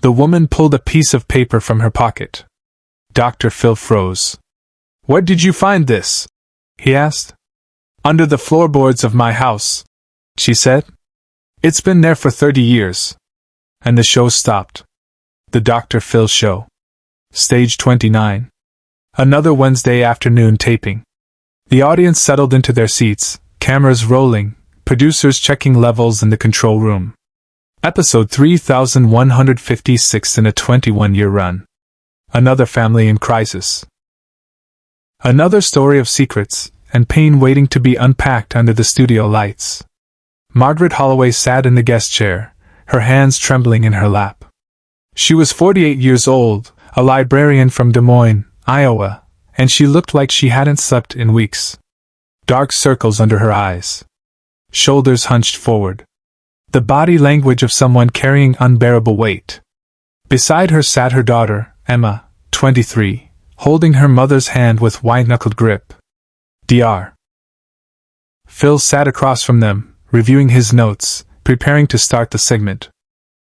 The woman pulled a piece of paper from her pocket. Dr. Phil froze. "Where did you find this?" he asked. "Under the floorboards of my house," she said. "It's been there for 30 years. And the show stopped. The Dr. Phil Show. Stage 29. Another Wednesday afternoon taping. The audience settled into their seats, cameras rolling, producers checking levels in the control room. Episode 3156 in a 21-year run. Another family in crisis. Another story of secrets and pain waiting to be unpacked under the studio lights. Margaret Holloway sat in the guest chair, her hands trembling in her lap. She was 48 years old, a librarian from Des Moines, Iowa, and she looked like she hadn't slept in weeks. Dark circles under her eyes. Shoulders hunched forward. The body language of someone carrying unbearable weight. Beside her sat her daughter, Emma, 23, holding her mother's hand with white-knuckled grip. Dr. Phil sat across from them, reviewing his notes, preparing to start the segment.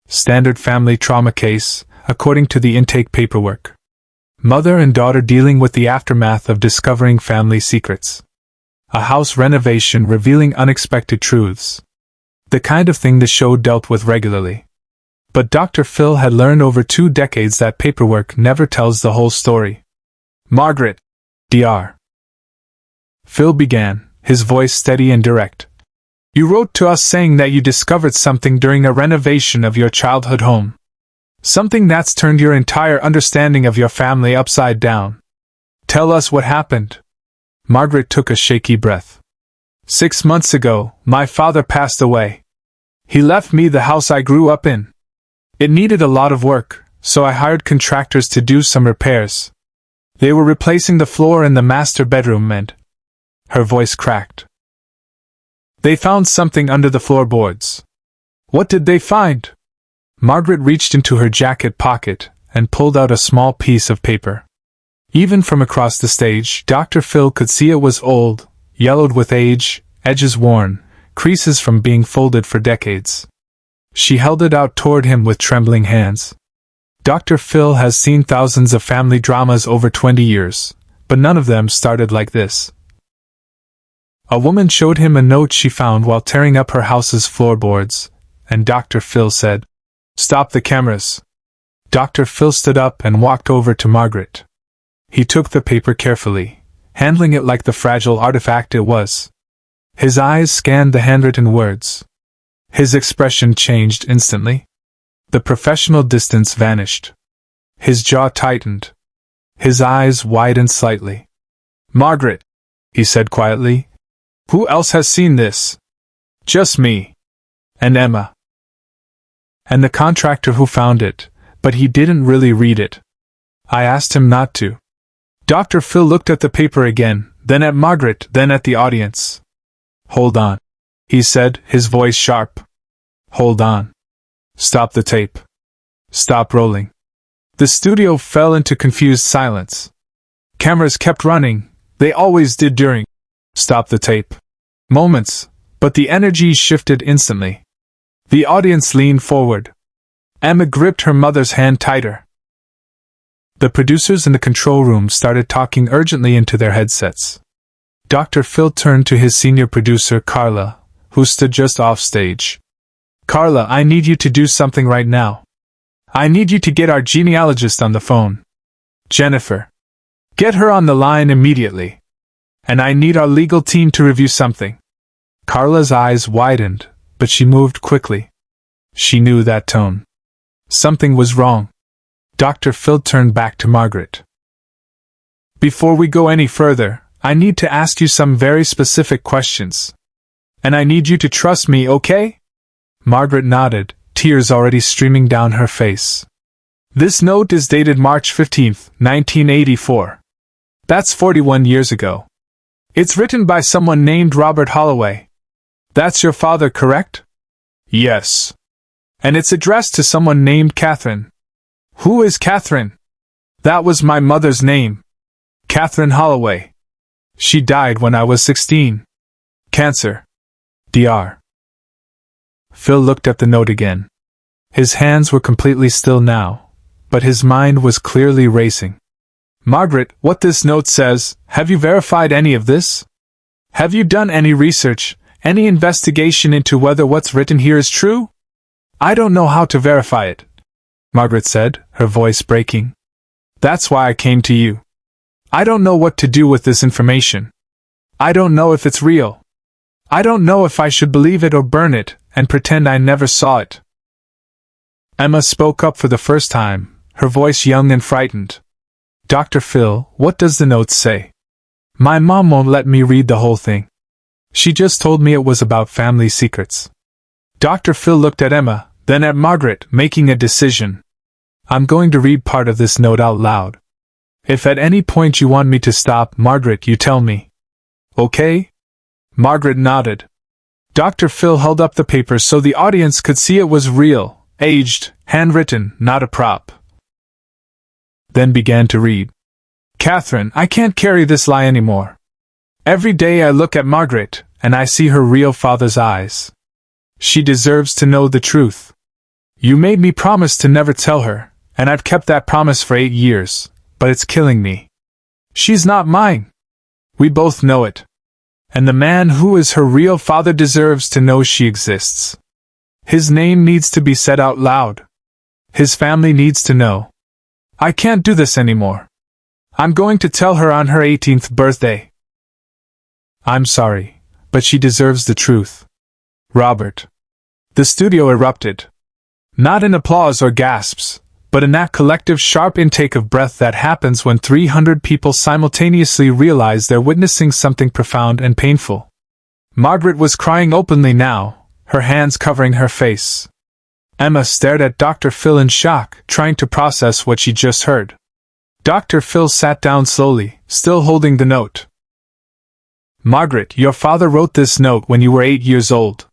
Standard family trauma case, according to the intake paperwork. Mother and daughter dealing with the aftermath of discovering family secrets. A house renovation revealing unexpected truths. The kind of thing the show dealt with regularly. But Dr. Phil had learned over 2 decades that paperwork never tells the whole story. "Margaret," Dr. Phil began, his voice steady and direct. "You wrote to us saying that you discovered something during a renovation of your childhood home. Something that's turned your entire understanding of your family upside down. Tell us what happened." Margaret took a shaky breath. 6 months ago, my father passed away. He left me the house I grew up in. It needed a lot of work, so I hired contractors to do some repairs. They were replacing the floor in the master bedroom and—" her voice cracked. "They found something under the floorboards." "What did they find?" Margaret reached into her jacket pocket and pulled out a small piece of paper. Even from across the stage, Dr. Phil could see it was old, yellowed with age, edges worn, creases from being folded for decades. She held it out toward him with trembling hands. Dr. Phil has seen thousands of family dramas over 20 years, but none of them started like this. A woman showed him a note she found while tearing up her house's floorboards, and Dr. Phil said, "Stop the cameras." Dr. Phil stood up and walked over to Margaret. He took the paper carefully, handling it like the fragile artifact it was. His eyes scanned the handwritten words. His expression changed instantly. The professional distance vanished. His jaw tightened. His eyes widened slightly. "Margaret," he said quietly, "who else has seen this?" "Just me. And Emma. And the contractor who found it, but he didn't really read it. I asked him not to." Dr. Phil looked at the paper again, then at Margaret, then at the audience. "Hold on," he said, his voice sharp. "Hold on. Stop the tape. Stop rolling." The studio fell into confused silence. Cameras kept running, they always did during "Stop the tape" moments, but the energy shifted instantly. The audience leaned forward. Emma gripped her mother's hand tighter. The producers in the control room started talking urgently into their headsets. Dr. Phil turned to his senior producer, Carla, who stood just off stage. "Carla, I need you to do something right now. I need you to get our genealogist on the phone. Jennifer. Get her on the line immediately. And I need our legal team to review something." Carla's eyes widened, but she moved quickly. She knew that tone. Something was wrong. Dr. Phil turned back to Margaret. "Before we go any further, I need to ask you some very specific questions. And I need you to trust me, okay?" Margaret nodded, tears already streaming down her face. "This note is dated March 15th, 1984. That's 41 years ago. It's written by someone named Robert Holloway. That's your father, correct?" "Yes." "And it's addressed to someone named Katherine." "Who is Katherine?" "That was my mother's name. Katherine Holloway. She died when I was 16. Cancer." Dr. Phil looked at the note again. His hands were completely still now, but his mind was clearly racing. Margaret, what this note says, have you verified any of this? Have you done any research, any investigation into whether what's written here is true? I don't know how to verify it, Margaret said, her voice breaking. That's why I came to you. I don't know what to do with this information. I don't know if it's real. I don't know if I should believe it or burn it and pretend I never saw it. Emma spoke up for the first time, her voice young and frightened. Dr. Phil, what does the note say? My mom won't let me read the whole thing. She just told me it was about family secrets. Dr. Phil looked at Emma, then at Margaret, making a decision. I'm going to read part of this note out loud. If at any point you want me to stop, Margaret, you tell me. Okay? Margaret nodded. Dr. Phil held up the paper so the audience could see it was real, aged, handwritten, not a prop. Then began to read. Katherine, I can't carry this lie anymore. Every day I look at Margaret, and I see her real father's eyes. She deserves to know the truth. You made me promise to never tell her, and I've kept that promise for 8 years, but it's killing me. She's not mine. We both know it. And the man who is her real father deserves to know she exists. His name needs to be said out loud. His family needs to know. I can't do this anymore. I'm going to tell her on her 18th birthday. I'm sorry, but she deserves the truth. Robert. The studio erupted. Not in applause or gasps, but in that collective sharp intake of breath that happens when 300 people simultaneously realize they're witnessing something profound and painful. Margaret was crying openly now, her hands covering her face. Emma stared at Dr. Phil in shock, trying to process what she just heard. Dr. Phil sat down slowly, still holding the note. Margaret, your father wrote this note when you were 8 years old.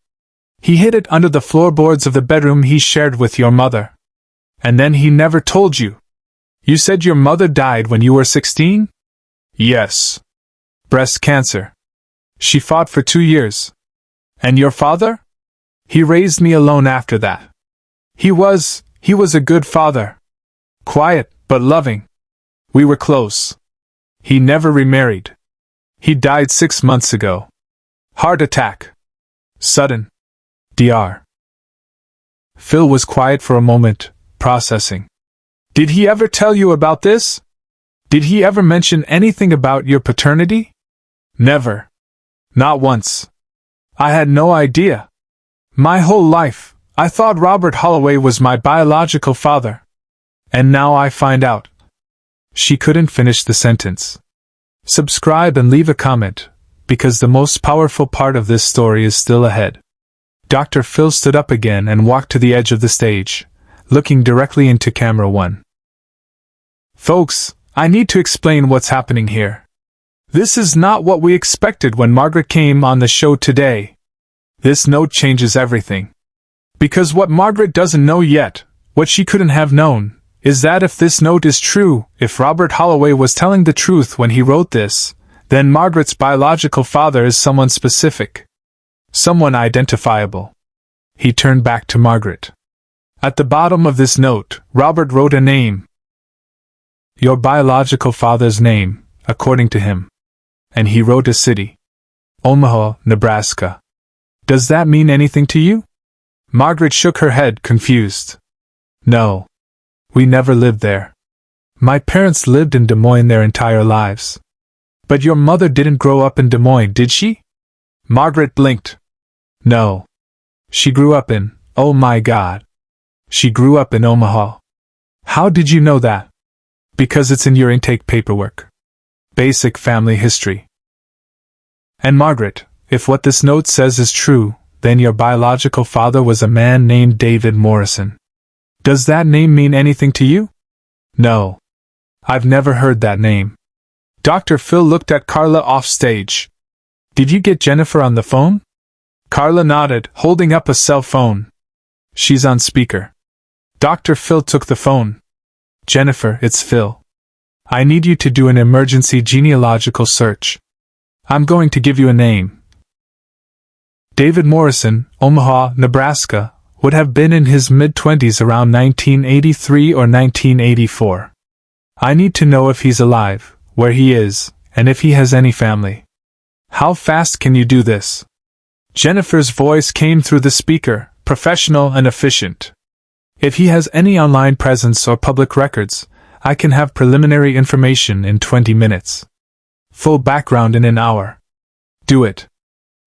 He hid it under the floorboards of the bedroom he shared with your mother. And then he never told you. You said your mother died when you were 16? Yes. Breast cancer. She fought for 2 years. And your father? He raised me alone after that. He was a good father. Quiet, but loving. We were close. He never remarried. He died 6 months ago. Heart attack. Sudden. Dr. Phil was quiet for a moment, processing. Did he ever tell you about this? Did he ever mention anything about your paternity? Never. Not once. I had no idea. My whole life, I thought Robert Holloway was my biological father. And now I find out. She couldn't finish the sentence. Subscribe and leave a comment, because the most powerful part of this story is still ahead. Dr. Phil stood up again and walked to the edge of the stage, looking directly into camera 1. Folks, I need to explain what's happening here. This is not what we expected when Margaret came on the show today. This note changes everything. Because what Margaret doesn't know yet, what she couldn't have known, is that if this note is true, if Robert Holloway was telling the truth when he wrote this, then Margaret's biological father is someone specific. Someone identifiable. He turned back to Margaret. At the bottom of this note, Robert wrote a name. Your biological father's name, according to him. And he wrote a city. Omaha, Nebraska. Does that mean anything to you? Margaret shook her head, confused. No. We never lived there. My parents lived in Des Moines their entire lives. But your mother didn't grow up in Des Moines, did she? Margaret blinked. No. She grew up in, oh my God. She grew up in Omaha. How did you know that? Because it's in your intake paperwork. Basic family history. And Margaret, if what this note says is true, then your biological father was a man named David Morrison. Does that name mean anything to you? No. I've never heard that name. Dr. Phil looked at Carla off stage. Did you get Jennifer on the phone? Carla nodded, holding up a cell phone. She's on speaker. Dr. Phil took the phone. Jennifer, it's Phil. I need you to do an emergency genealogical search. I'm going to give you a name. David Morrison, Omaha, Nebraska. would have been in his mid-20s around 1983 or 1984. I need to know if he's alive, where he is, and if he has any family. How fast can you do this? Jennifer's voice came through the speaker, professional and efficient. If he has any online presence or public records, I can have preliminary information in 20 minutes. Full background in an hour. Do it.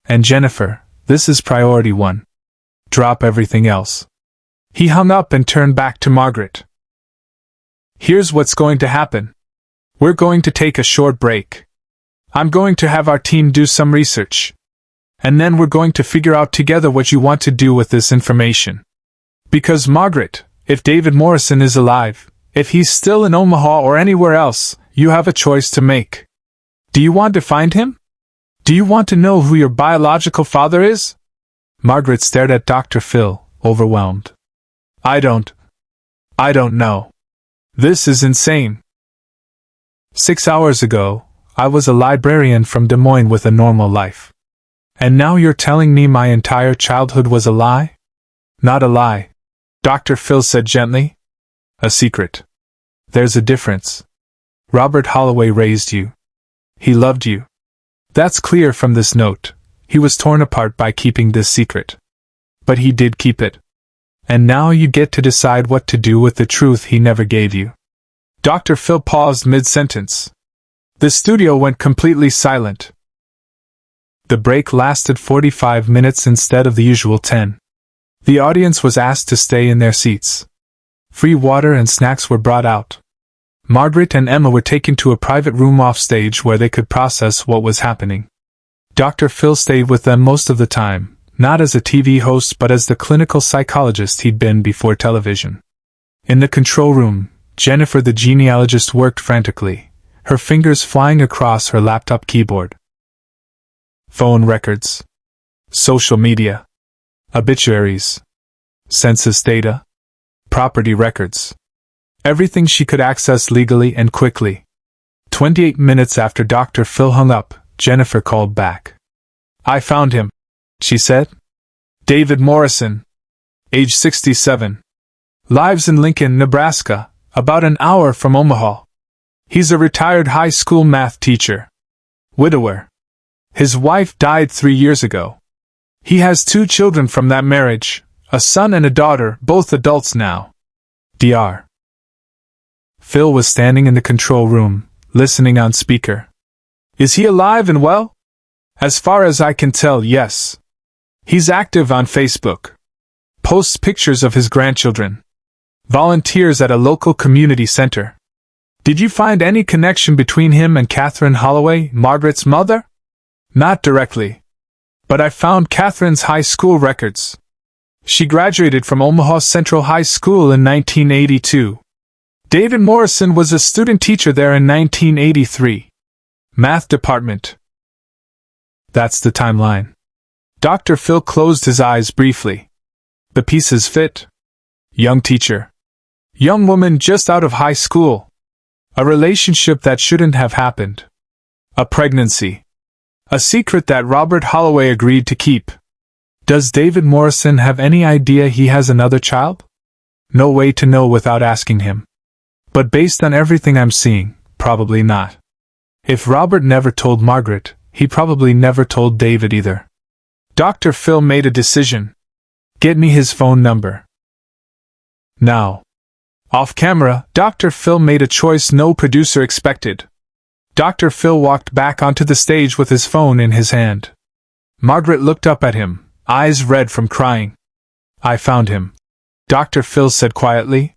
And Jennifer, this is priority 1. Drop everything else. He hung up and turned back to Margaret. Here's what's going to happen. We're going to take a short break. I'm going to have our team do some research. And then we're going to figure out together what you want to do with this information. Because Margaret, if David Morrison is alive, if he's still in Omaha or anywhere else, you have a choice to make. Do you want to find him? Do you want to know who your biological father is? Margaret stared at Dr. Phil, overwhelmed. I don't know. This is insane. 6 hours ago, I was a librarian from Des Moines with a normal life. And now you're telling me my entire childhood was a lie? Not a lie, Dr. Phil said gently. A secret. There's a difference. Robert Holloway raised you. He loved you. That's clear from this note. He was torn apart by keeping this secret. But he did keep it. And now you get to decide what to do with the truth he never gave you. Dr. Phil paused mid-sentence. The studio went completely silent. The break lasted 45 minutes instead of the usual 10. The audience was asked to stay in their seats. Free water and snacks were brought out. Margaret and Emma were taken to a private room off stage where they could process what was happening. Dr. Phil stayed with them most of the time, not as a TV host but as the clinical psychologist he'd been before television. In the control room, Jennifer the genealogist worked frantically, her fingers flying across her laptop keyboard. Phone records. Social media. Obituaries. Census data. Property records. Everything she could access legally and quickly. 28 minutes after Dr. Phil hung up, Jennifer called back. I found him, she said. David Morrison. Age 67. Lives in Lincoln, Nebraska, about an hour from Omaha. He's a retired high school math teacher. Widower. His wife died 3 years ago. He has 2 children from that marriage, a son and a daughter, both adults now. Dr. Phil was standing in the control room, listening on speaker. Is he alive and well? As far as I can tell, yes. He's active on Facebook. Posts pictures of his grandchildren. Volunteers at a local community center. Did you find any connection between him and Katherine Holloway, Margaret's mother? Not directly. But I found Katherine's high school records. She graduated from Omaha Central High School in 1982. David Morrison was a student teacher there in 1983. Math department. That's the timeline. Dr. Phil closed his eyes briefly. The pieces fit. Young teacher. Young woman just out of high school. A relationship that shouldn't have happened. A pregnancy. A secret that Robert Holloway agreed to keep. Does David Morrison have any idea he has another child? No way to know without asking him. But based on everything I'm seeing, probably not. If Robert never told Margaret, he probably never told David either. Dr. Phil made a decision. Get me his phone number. Now. Off camera, Dr. Phil made a choice no producer expected. Dr. Phil walked back onto the stage with his phone in his hand. Margaret looked up at him, eyes red from crying. I found him, Dr. Phil said quietly.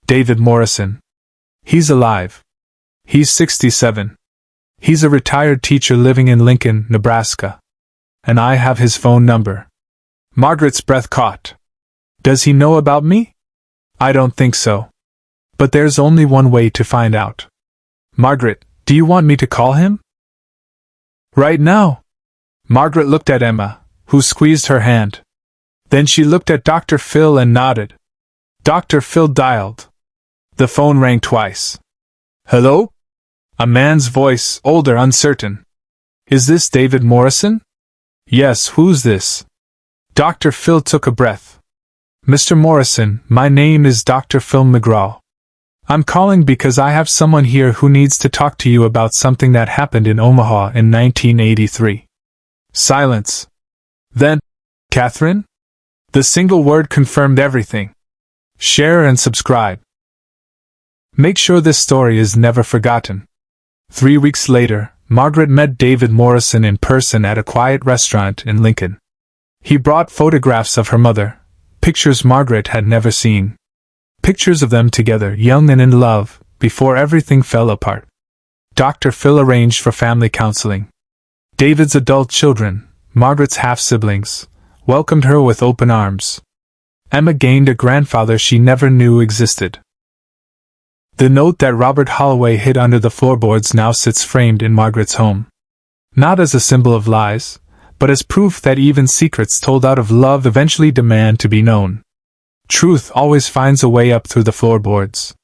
David Morrison. He's alive. He's 67. He's a retired teacher living in Lincoln, Nebraska. And I have his phone number. Margaret's breath caught. Does he know about me? I don't think so. But there's only one way to find out. Margaret, do you want me to call him? Right now. Margaret looked at Emma, who squeezed her hand. Then she looked at Dr. Phil and nodded. Dr. Phil dialed. The phone rang twice. Hello? A man's voice, older, uncertain. Is this David Morrison? Yes, who's this? Dr. Phil took a breath. Mr. Morrison, my name is Dr. Phil McGraw. I'm calling because I have someone here who needs to talk to you about something that happened in Omaha in 1983. Silence. Then, Katherine? The single word confirmed everything. Share and subscribe. Make sure this story is never forgotten. 3 weeks later, Margaret met David Morrison in person at a quiet restaurant in Lincoln. He brought photographs of her mother, pictures Margaret had never seen. Pictures of them together, young and in love, before everything fell apart. Dr. Phil arranged for family counseling. David's adult children, Margaret's half-siblings, welcomed her with open arms. Emma gained a grandfather she never knew existed. The note that Robert Holloway hid under the floorboards now sits framed in Margaret's home. Not as a symbol of lies, but as proof that even secrets told out of love eventually demand to be known. Truth always finds a way up through the floorboards.